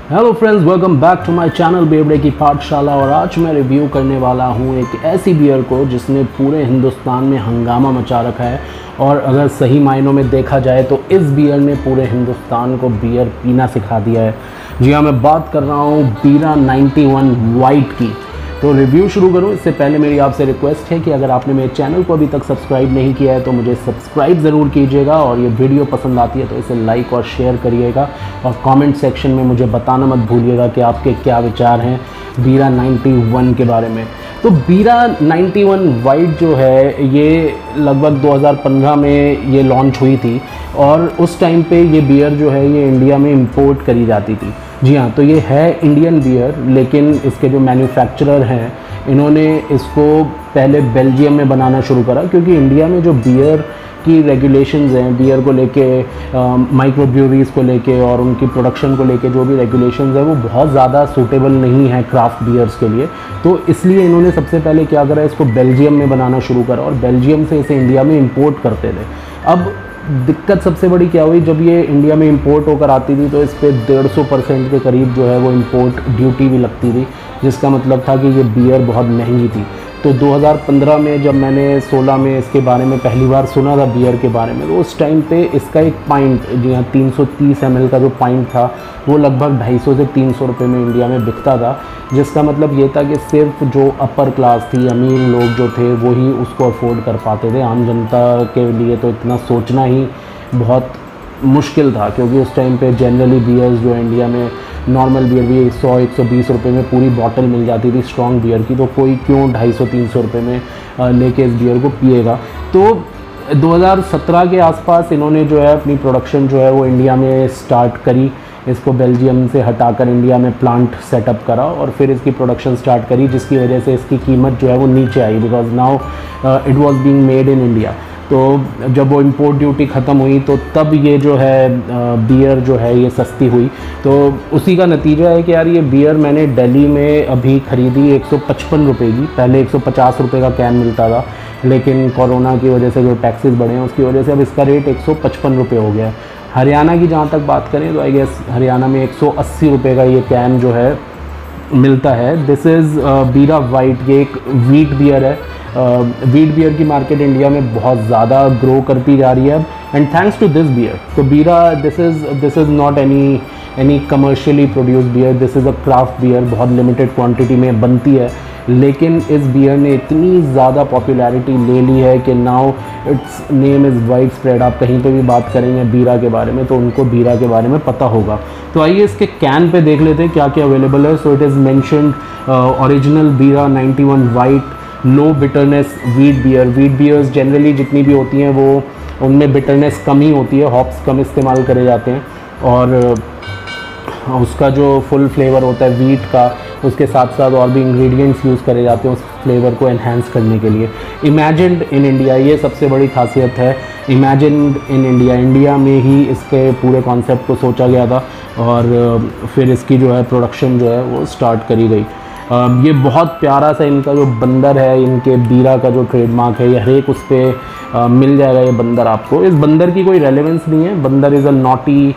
Hello friends, welcome back to my channel बेवड़े की पाठशाला। और आज मैं रिव्यू करने वाला हूं एक ऐसी बियर को जिसने पूरे हिंदुस्तान में हंगामा मचा रखा है। और अगर सही मायनों में देखा जाए तो इस बियर ने पूरे हिंदुस्तान को बियर पीना सिखा दिया है। जी हाँ, मैं बात कर रहा हूँ बीरा 91 वाइट की। तो रिव्यू शुरू करूँ इससे पहले मेरी आपसे रिक्वेस्ट है कि अगर आपने मेरे चैनल को अभी तक सब्सक्राइब नहीं किया है तो मुझे सब्सक्राइब ज़रूर कीजिएगा, और ये वीडियो पसंद आती है तो इसे लाइक और शेयर करिएगा, और कमेंट सेक्शन में मुझे बताना मत भूलिएगा कि आपके क्या विचार हैं बीरा 91 के बारे में। तो बीरा 91 वाइट जो है ये लगभग 2015 में ये लॉन्च हुई थी, और उस टाइम पे ये बियर जो है ये इंडिया में इंपोर्ट करी जाती थी। जी हाँ, तो ये है इंडियन बियर, लेकिन इसके जो मैन्युफैक्चरर हैं इन्होंने इसको पहले बेल्जियम में बनाना शुरू करा, क्योंकि इंडिया में जो बियर की रेगुलेशंस हैं, बियर को लेके, माइक्रो ब्रूरीज को लेके और उनकी प्रोडक्शन को लेके जो भी रेगुलेशंस हैं वो बहुत ज़्यादा सूटेबल नहीं है क्राफ्ट बियर्स के लिए। तो इसलिए इन्होंने सबसे पहले क्या करा, इसको बेल्जियम में बनाना शुरू करा और बेल्जियम से इसे इंडिया में इंपोर्ट करते थे। अब दिक्कत सबसे बड़ी क्या हुई, जब ये इंडिया में इंपोर्ट होकर आती थी तो इस पर 150% के करीब जो है वो इंपोर्ट ड्यूटी भी लगती थी, जिसका मतलब था कि ये बियर बहुत महंगी थी। तो 2015 में जब मैंने 16 में इसके बारे में पहली बार सुना था बियर के बारे में, तो उस टाइम पे इसका एक पाइंट, जी हाँ 330 ml का जो पाइंट था वो लगभग 250 से 300 रुपये में इंडिया में बिकता था। जिसका मतलब ये था कि सिर्फ जो अपर क्लास थी, अमीर लोग जो थे वो ही उसको अफोर्ड कर पाते थे। आम जनता के लिए तो इतना सोचना ही बहुत मुश्किल था, क्योंकि उस टाइम पे जनरली बियर्स जो इंडिया में नॉर्मल बियर भी 100-120 रुपये में पूरी बॉटल मिल जाती थी स्ट्रॉन्ग बियर की। तो कोई क्यों 250-300 रुपये में लेके इस बियर को पिएगा। तो 2017 के आसपास इन्होंने जो है अपनी प्रोडक्शन जो है वो इंडिया में स्टार्ट करी, इसको बेल्जियम से हटाकर इंडिया में प्लांट सेटअप करा और फिर इसकी प्रोडक्शन स्टार्ट करी, जिसकी वजह से इसकी कीमत जो है वो नीचे आई, because now it was being made in India. तो जब वो इम्पोर्ट ड्यूटी ख़त्म हुई तो तब ये जो है बियर जो है ये सस्ती हुई। तो उसी का नतीजा है कि यार ये बियर मैंने दिल्ली में अभी ख़रीदी 155 रुपये की। पहले 150 रुपये का कैन मिलता था, लेकिन कोरोना की वजह से जो टैक्सेस बढ़े हैं उसकी वजह से अब इसका रेट 155 रुपये हो गया है। हरियाणा की जहाँ तक बात करें तो आई गेस हरियाणा में 180 रुपये का ये कैन जो है मिलता है। This is Bira white. ये एक वीट बियर है। वीट बियर की मार्केट इंडिया में बहुत ज़्यादा ग्रो करती जा रही है, and thanks to this beer. तो Bira this is not any commercially produced beer, this is a craft beer. बहुत लिमिटेड क्वांटिटी में बनती है, लेकिन इस बियर ने इतनी ज़्यादा पॉपुलैरिटी ले ली है कि now it's name is wide spread. आप कहीं पे भी बात करेंगे बीरा के बारे में तो उनको बीरा के बारे में पता होगा। तो आइए इसके कैन पे देख लेते हैं क्या क्या अवेलेबल है। So it is mentioned original Bira 91 white low bitterness wheat beer. Wheat beers generally जितनी भी होती हैं वो उनमें बिटरनेस कम ही होती है, हॉप्स कम इस्तेमाल करे जाते हैं, और उसका जो फुल फ्लेवर होता है वीट का, उसके साथ साथ और भी इंग्रेडिएंट्स यूज़ करे जाते हैं उस फ्लेवर को एनहांस करने के लिए। इमेजिन्ड इन इंडिया, ये सबसे बड़ी खासियत है। इमेजिन्ड इन इंडिया, इंडिया में ही इसके पूरे कॉन्सेप्ट को सोचा गया था और फिर इसकी जो है प्रोडक्शन जो है वो स्टार्ट करी गई। ये बहुत प्यारा सा इनका जो बंदर है, इनके बीरा का जो ट्रेडमार्क है, ये हर एक उस पर मिल जाएगा ये बंदर आपको। इस बंदर की कोई रेलेवेंस नहीं है, बंदर इज़ अ नॉटी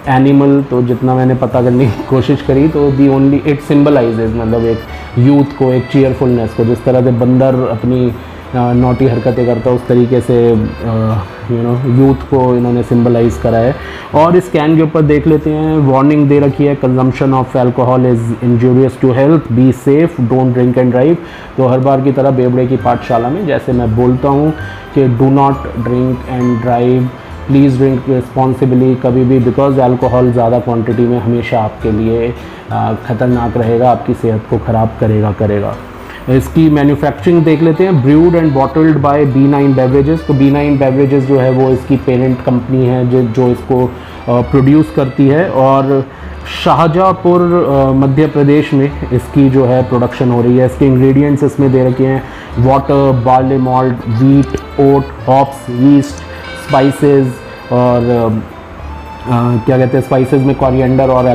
एनिमल। तो जितना मैंने पता करने की कोशिश करी तो दी ओनली इट सिम्बलाइजेज, मतलब एक यूथ को, एक चीयरफुलनेस को। जिस तरह से बंदर अपनी नॉटी हरकतें करता है उस तरीके से यूथ को इन्होंने सिंबलाइज करा है। और इस कैन के ऊपर देख लेते हैं, वार्निंग दे रखी है, consumption of alcohol is injurious to health, be safe, don't drink and drive. तो हर बार की तरह बेवड़े की पाठशाला में जैसे मैं बोलता हूँ कि do not drink and drive, please drink responsibly कभी भी, बिकॉज अल्कोहल ज़्यादा क्वांटिटी में हमेशा आपके लिए ख़तरनाक रहेगा, आपकी सेहत को ख़राब करेगा। इसकी मैन्युफैक्चरिंग देख लेते हैं। Brewed and bottled by B9 beverages. तो B9 बेवरेजेस जो है वो इसकी पेरेंट कंपनी है जो इसको प्रोड्यूस करती है, और शाहजहाँपुर मध्य प्रदेश में इसकी जो है प्रोडक्शन हो रही है। इसके इंग्रेडिएंट्स इसमें दे रखे हैं, वाटर, बार्ले मॉल्ट, वीट, ओट, हॉप्स, यीस्ट, स्पाइसेस, और क्या कहते हैं स्पाइसेस में कोरिएंडर और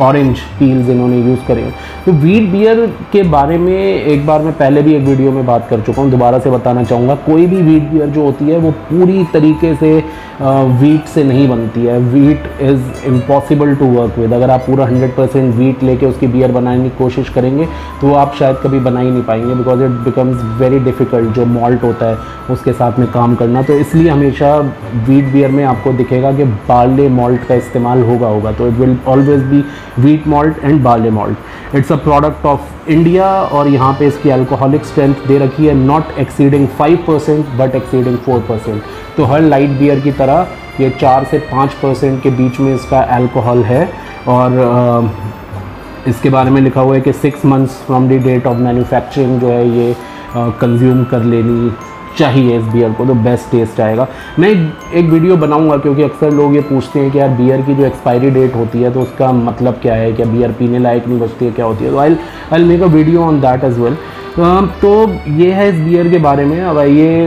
ऑरेंज पील्स इन्होंने यूज़ करे हैं। तो वीट बियर के बारे में एक बार मैं पहले भी एक वीडियो में बात कर चुका हूँ, दोबारा से बताना चाहूँगा। कोई भी वीट बियर जो होती है वो पूरी तरीके से वीट से नहीं बनती है। Wheat is impossible to work with. अगर आप पूरा 100% वीट लेके उसकी बियर बनाने की कोशिश करेंगे तो वो आप शायद कभी बना ही नहीं पाएंगे, because it becomes very difficult जो मॉल्ट होता है उसके साथ में काम करना। तो इसलिए हमेशा वीट बियर में आपको दिखेगा कि बार्ले मॉल्ट का इस्तेमाल होगा। तो it will always be wheat malt and barley malt. It's a product of India और यहाँ पे इसकी अल्कोहलिक स्ट्रेंथ दे रखी है नॉट एक्सीडिंग 5% बट एक्सीडिंग 4%। तो हर लाइट बियर की तरह ये 4 से 5% के बीच में इसका अल्कोहल है। और इसके बारे में लिखा हुआ है कि 6 months from the date of manufacturing जो है ये कंज्यूम कर लेनी चाहिए इस बियर को, तो बेस्ट टेस्ट आएगा। मैं एक वीडियो बनाऊंगा क्योंकि अक्सर लोग ये पूछते हैं कि यार बियर की जो एक्सपायरी डेट होती है तो उसका मतलब क्या है, क्या बियर पीने लायक नहीं बचती है, क्या होती है। तो I make a video on that as well. तो ये है इस बियर के बारे में। अब ये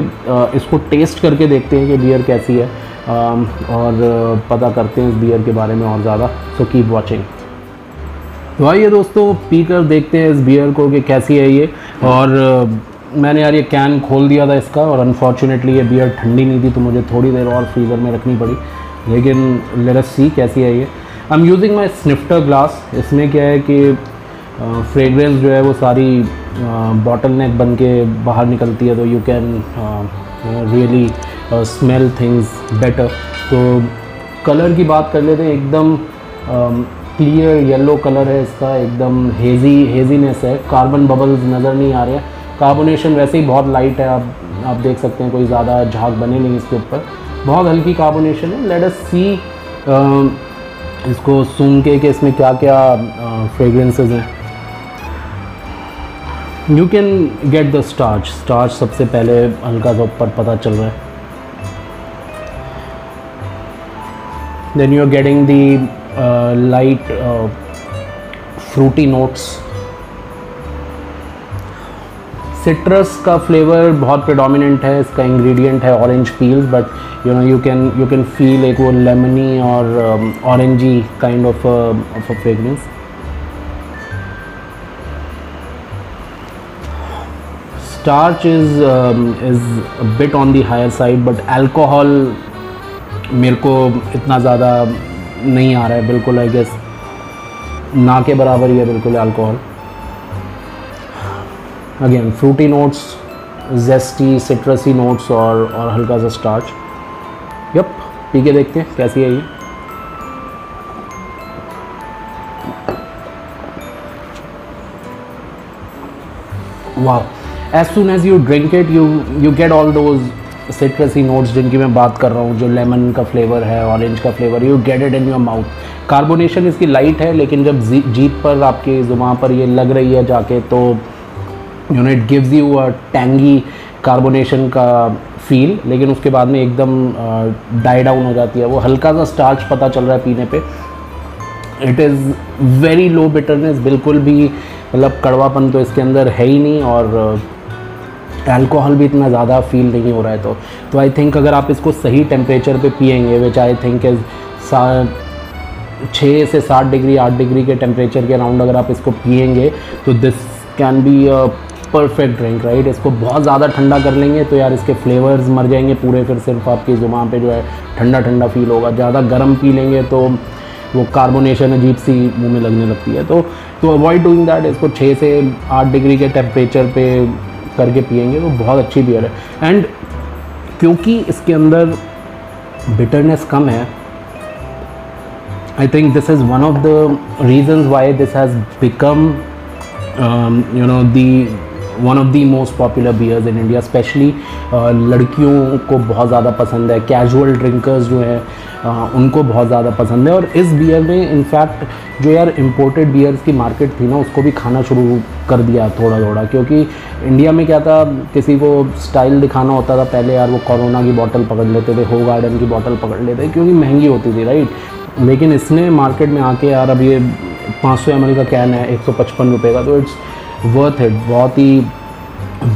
इसको टेस्ट करके देखते हैं कि बियर कैसी है और पता करते हैं इस बियर के बारे में और ज़्यादा। So keep watching. तो आइए दोस्तों पी कर देखते हैं इस बियर को कि कैसी है ये। और मैंने यार ये कैन खोल दिया था इसका और अनफॉर्चुनेटली ये बियर ठंडी नहीं थी तो मुझे थोड़ी देर और फ्रीज़र में रखनी पड़ी, लेकिन लेट अस सी कैसी है ये। I am using my snifter glass. इसमें क्या है कि फ्रेगरेंस जो है वो सारी बॉटल नेक बन के बाहर निकलती है, तो you can really smell things better. तो कलर की बात कर लेते हैं, एकदम क्लियर येलो कलर है इसका, एकदम हेजीनेस है, कार्बन बबल्स नज़र नहीं आ रहे हैं। कार्बोनेशन वैसे ही बहुत लाइट है, आप देख सकते हैं कोई ज़्यादा झाग बने नहीं इसके ऊपर, बहुत हल्की कार्बोनेशन है। लेट अस सी इसको सूंघ के कि इसमें क्या क्या फ्रेग्रेंसेस हैं। You can get the starch सबसे पहले हल्का सा ऊपर पता चल रहा है। Then you are getting the light fruity notes. Citrus का फ्लेवर बहुत प्रेडोमिनेंट है, इसका इंग्रेडिएंट है orange peels, but you can feel एक वो लेमनी और orangey kind of fragrance. Starch is a bit on the higher side, but alcohol मेरे को इतना ज़्यादा नहीं आ रहा है, बिल्कुल आई गेस ना के बराबर ही है बिल्कुल alcohol. Again fruity notes, zesty citrusy notes और हल्का सा स्टार्च। यप, पी के देखते हैं कैसी है ये। वाह, as soon as you drink it you get all those citrusy notes जिनकी मैं बात कर रहा हूँ, जो लेमन का फ्लेवर है, ऑरेंज का flavour, you get it in your mouth. Carbonation इसकी लाइट है, लेकिन जब जीभ पर आपकी ज़ुबान पर ये लग रही है जाके तो it gives you a tangy carbonation का फील, लेकिन उसके बाद में एकदम डाई डाउन हो जाती है। वो हल्का सा स्टार्च पता चल रहा है पीने पे। It is very low bitterness, बिल्कुल भी मतलब कड़वापन तो इसके अंदर है ही नहीं, और अल्कोहल भी इतना ज़्यादा फील नहीं हो रहा है। तो आई थिंक अगर आप इसको सही टेम्परेचर पे पिएंगे, विच आई थिंक इज़ 6 से 7 डिग्री 8 डिग्री के टेम्परेचर के अराउंड अगर आप इसको पिएंगे तो this can be a perfect drink, right. इसको बहुत ज़्यादा ठंडा कर लेंगे तो यार इसके फ्लेवर्स मर जाएंगे पूरे, फिर सिर्फ आपकी ज़ुबान पे जो है ठंडा ठंडा फील होगा। ज़्यादा गर्म पी लेंगे तो वो कार्बोनेशन अजीब सी मुंह में लगने लगती है। तो अवॉइड डूइंग दैट। इसको 6 से 8 डिग्री के टेम्परेचर पे करके पिएंगे तो बहुत अच्छी बियर है। एंड क्योंकि इसके अंदर बिटरनेस कम है, I think this is one of the reasons why this has become one of the most popular beers in India. Specially लड़कियों को बहुत ज़्यादा पसंद है, कैजुअल ड्रिंकर्स जो हैं उनको बहुत ज़्यादा पसंद है। और इस बियर में इनफैक्ट जो यार इम्पोर्टेड बियर्स की मार्केट थी ना, उसको भी खाना शुरू कर दिया थोड़ा थोड़ा, क्योंकि इंडिया में क्या था, किसी को स्टाइल दिखाना होता था पहले यार वो कोरोना की बोतल पकड़ लेते थे, हो गार्डन की बोतल पकड़ लेते क्योंकि महंगी होती थी, राइट। लेकिन इसने मार्केट में आके यार अब ये 500 ml का कैन है 155 रुपये का, तो इट्स वर्थ इट, बहुत ही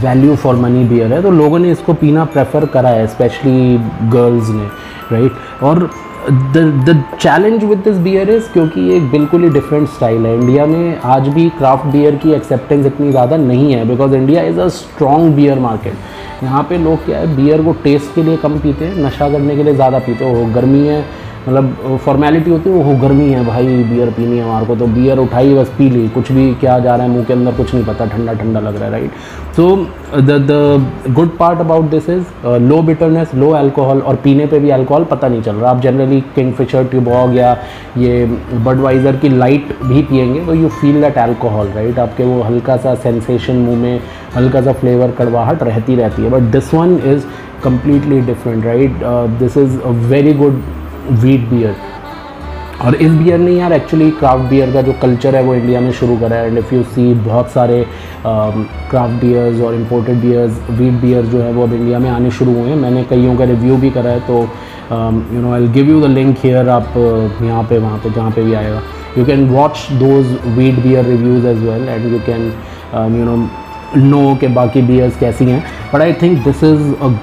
वैल्यू फॉर मनी बियर है। तो लोगों ने इसको पीना प्रेफर करा है, स्पेशली गर्ल्स ने, राइट। और the challenge with this beer is क्योंकि ये एक बिल्कुल ही डिफरेंट स्टाइल है। इंडिया में आज भी क्राफ्ट बियर की एक्सेप्टेंस इतनी ज़्यादा नहीं है, because India is a strong beer market. यहाँ पे लोग क्या है, बियर को टेस्ट के लिए कम पीते हैं, नशा करने के लिए ज़्यादा पीते हैं। वो गर्मी है, मतलब फॉर्मेलिटी होती है, वो गर्मी है भाई बियर पीनी है हमारे को, तो बियर उठाई बस पी ली, कुछ भी क्या जा रहा है मुंह के अंदर कुछ नहीं पता, ठंडा ठंडा लग रहा है, right. So the good part about this is low bitterness, low alcohol, और पीने पे भी अल्कोहल पता नहीं चल रहा। आप जनरली किंगफिशर, ट्यूबॉग या ये बडवाइज़र की लाइट भी पियेंगे तो you feel that alcohol, right. आपके वो हल्का सा सेंसेशन मुंह में, हल्का सा फ्लेवर, कड़वाहट रहती रहती है। But this one is completely different, right. This is a very good wheat beer. और इस बियर ने यार एक्चुअली क्राफ्ट बियर का जो कल्चर है वो इंडिया में शुरू करा है। एंड इफ़ यू सी बहुत सारे क्राफ्ट बियर्स और इम्पोर्टेड बियर्स, व्हीट बियर्स जो है वो अब इंडिया में आने शुरू हुए हैं। मैंने कईयों का रिव्यू भी करा है, तो you know I will give you the link here. आप यहाँ पे, वहाँ पे, जहाँ पे भी आएगा, you can watch those wheat beer reviews as well, and you can you know कि बाकी बियर्स कैसी हैं। But I think this is a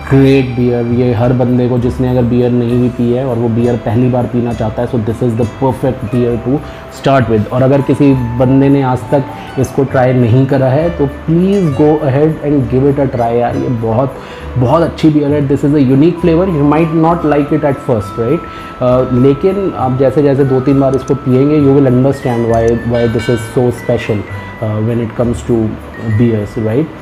great beer. ये हर बंदे को, जिसने अगर बियर नहीं भी पी है और वो बियर पहली बार पीना चाहता है, so this is the perfect beer to start with. और अगर किसी बंदे ने आज तक इसको ट्राई नहीं करा है तो please go ahead and give it a try यार। ये बहुत बहुत अच्छी बियर है। This is a unique flavour, you might not like it at first, right, लेकिन आप जैसे जैसे 2-3 बार इसको पियेंगे you will understand why this is so special when it comes to beers, right.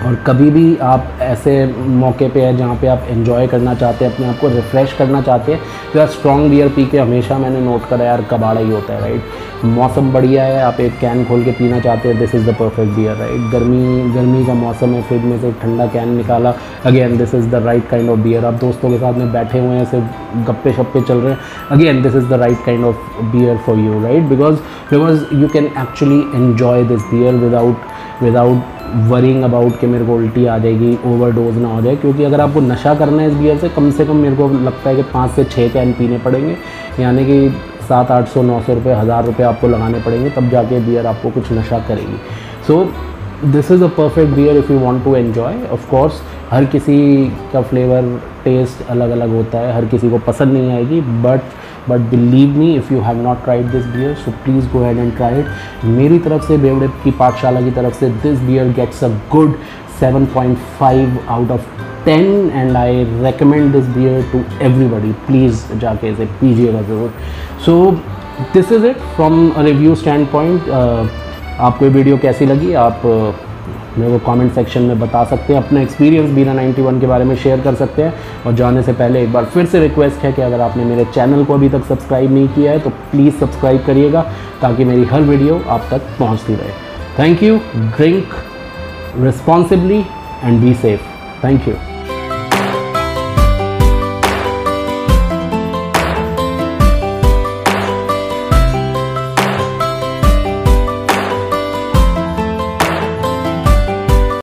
और कभी भी आप ऐसे मौके पे है जहाँ पे आप एंजॉय करना चाहते हैं, अपने आप को रिफ़्रेश करना चाहते हैं, तो यार स्ट्रॉन्ग बियर पी के हमेशा मैंने नोट करा यार कबाड़ा ही होता है, राइट। मौसम बढ़िया है, आप एक कैन खोल के पीना चाहते हैं, this is the perfect beer, right. गर्मी का मौसम है, फ्रिज में से ठंडा कैन निकाला, again this is the right kind of beer. आप दोस्तों के साथ में बैठे हुए हैं, सिर्फ गप्पे शप्पे चल रहे हैं, again this is the right kind of beer for you, right. Because you can actually enjoy this beer without worrying about कि मेरे को उल्टी आ जाएगी, ओवरडोज ना हो जाए। क्योंकि अगर आपको नशा करना है इस बियर से कम मेरे को लगता है कि 5 से 6 कैन पीने पड़ेंगे, यानी कि 700-800-900 रुपये, 1000 रुपये आपको लगाने पड़ेंगे, तब जाके बियर आपको कुछ नशा करेगी। So this is a perfect beer if you want to enjoy. Of course हर किसी का फ्लेवर टेस्ट अलग अलग होता है, हर किसी को पसंद नहीं आएगी, but believe me if you have not tried this beer so please go ahead and try it. मेरी तरफ से, बेवड़े की पाठशाला की तरफ से, this beer gets a good 7.5 out of 10 and I recommend this beer to everybody. Please जाके इसे पीजिएगा ज़रूर। So this is it from a review standpoint. आपको ये वीडियो कैसी लगी आप मेरे को कमेंट सेक्शन में बता सकते हैं। अपना एक्सपीरियंस बीना 91 के बारे में शेयर कर सकते हैं। और जाने से पहले एक बार फिर से रिक्वेस्ट है कि अगर आपने मेरे चैनल को अभी तक सब्सक्राइब नहीं किया है तो प्लीज़ सब्सक्राइब करिएगा, ताकि मेरी हर वीडियो आप तक पहुंचती रहे। Thank you. Drink responsibly and be safe. Thank you.